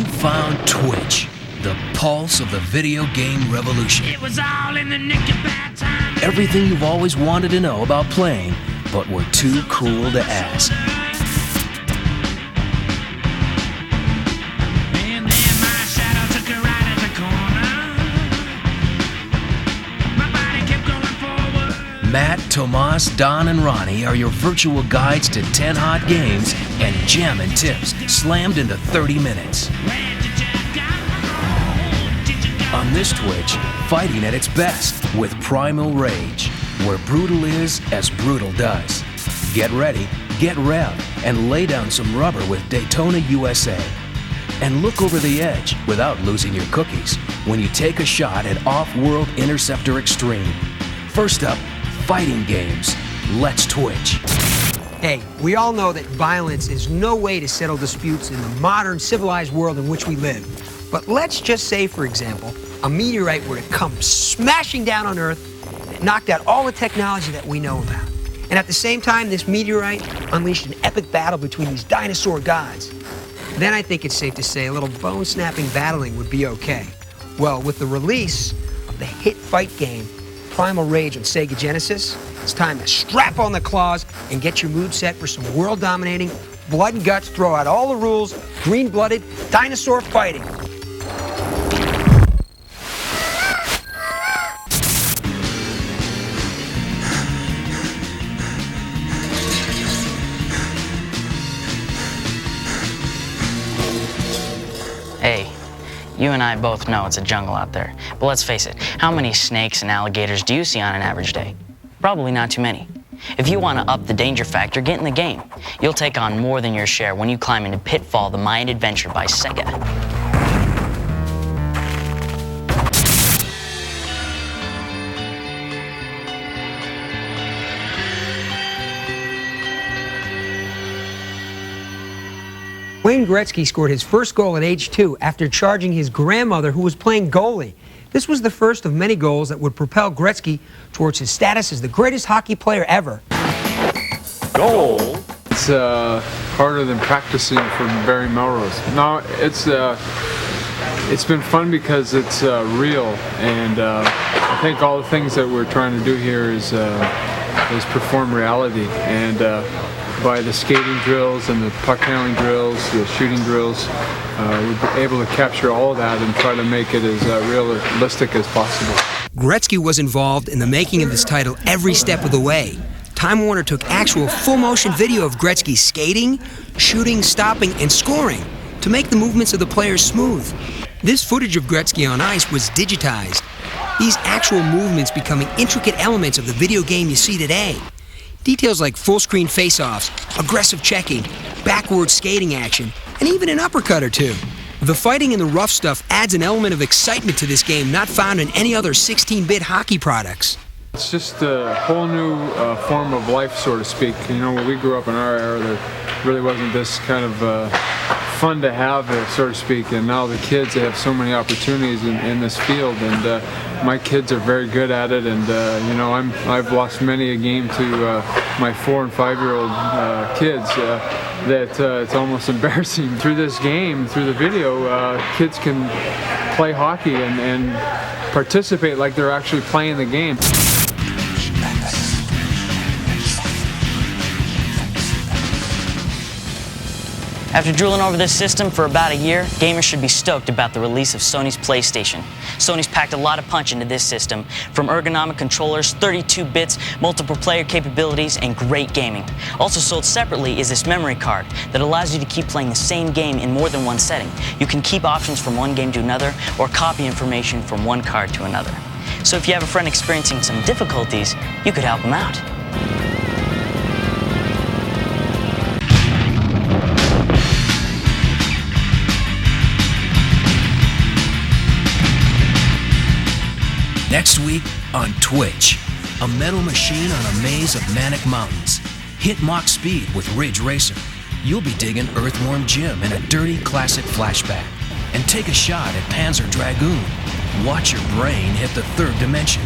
You found Twitch, the pulse of the video game revolution. It was all in the nick of bad time. Everything you've always wanted to know about playing, but were too cool to ask. And then my shadow took a ride at the corner. My body kept going forward. Matt, Tomas, Don, and Ronnie are your virtual guides to 10 hot games and jammin' tips slammed into 30 minutes. Where did you go? Did you go? On this Twitch, fighting at its best with Primal Rage, where brutal is as brutal does. Get ready, get rev, and lay down some rubber with Daytona USA. And look over the edge without losing your cookies when you take a shot at Off-World Interceptor Extreme. First up, fighting games. Let's Twitch. Hey, we all know that violence is no way to settle disputes in the modern civilized world in which we live. But let's just say, for example, a meteorite were to come smashing down on Earth and it knocked out all the technology that we know about. And at the same time, this meteorite unleashed an epic battle between these dinosaur gods. Then I think it's safe to say a little bone-snapping battling would be okay. Well, with the release of the hit fight game Primal Rage on Sega Genesis, it's time to strap on the claws and get your mood set for some world-dominating, blood and guts, throw out all the rules, green-blooded dinosaur fighting. Hey, you and I both know it's a jungle out there. But let's face it, how many snakes and alligators do you see on an average day? Probably not too many. If you want to up the danger factor, get in the game. You'll take on more than your share when you climb into Pitfall: The Mayan Adventure by Sega. Wayne Gretzky scored his first goal at age 2 after charging his grandmother, who was playing goalie. This was the first of many goals that would propel Gretzky towards his status as the greatest hockey player ever. Goal? It's harder than practicing for Barry Melrose. No, it's been fun because it's real, and I think all the things that we're trying to do here is perform reality, and by the skating drills and the puck handling drills, the shooting drills, we're able to capture all of that and try to make it as realistic as possible. Gretzky was involved in the making of this title every step of the way. Time Warner took actual full-motion video of Gretzky skating, shooting, stopping, and scoring to make the movements of the players smooth. This footage of Gretzky on ice was digitized, these actual movements becoming intricate elements of the video game you see today. Details like full-screen face-offs, aggressive checking, backward skating action, and even an uppercut or two. The fighting and the rough stuff adds an element of excitement to this game not found in any other 16-bit hockey products. It's just a whole new form of life, so to speak. You know, when we grew up in our era, there really wasn't this kind of fun to have, so to speak. And now the kids, they have so many opportunities in this field, and my kids are very good at it. And you know, I've lost many a game to my 4- and 5-year-old kids. That it's almost embarrassing. Through this game, through the video, kids can play hockey and participate like they're actually playing the game. After drooling over this system for about a year, gamers should be stoked about the release of Sony's PlayStation. Sony's packed a lot of punch into this system, from ergonomic controllers, 32 bits, multiple player capabilities, and great gaming. Also sold separately is this memory card that allows you to keep playing the same game in more than one setting. You can keep options from one game to another, or copy information from one card to another. So if you have a friend experiencing some difficulties, you could help them out. Next week on Twitch, a metal machine on a maze of manic mountains. Hit Mach speed with Ridge Racer. You'll be digging Earthworm Jim in a dirty classic flashback. And take a shot at Panzer Dragoon. Watch your brain hit the third dimension.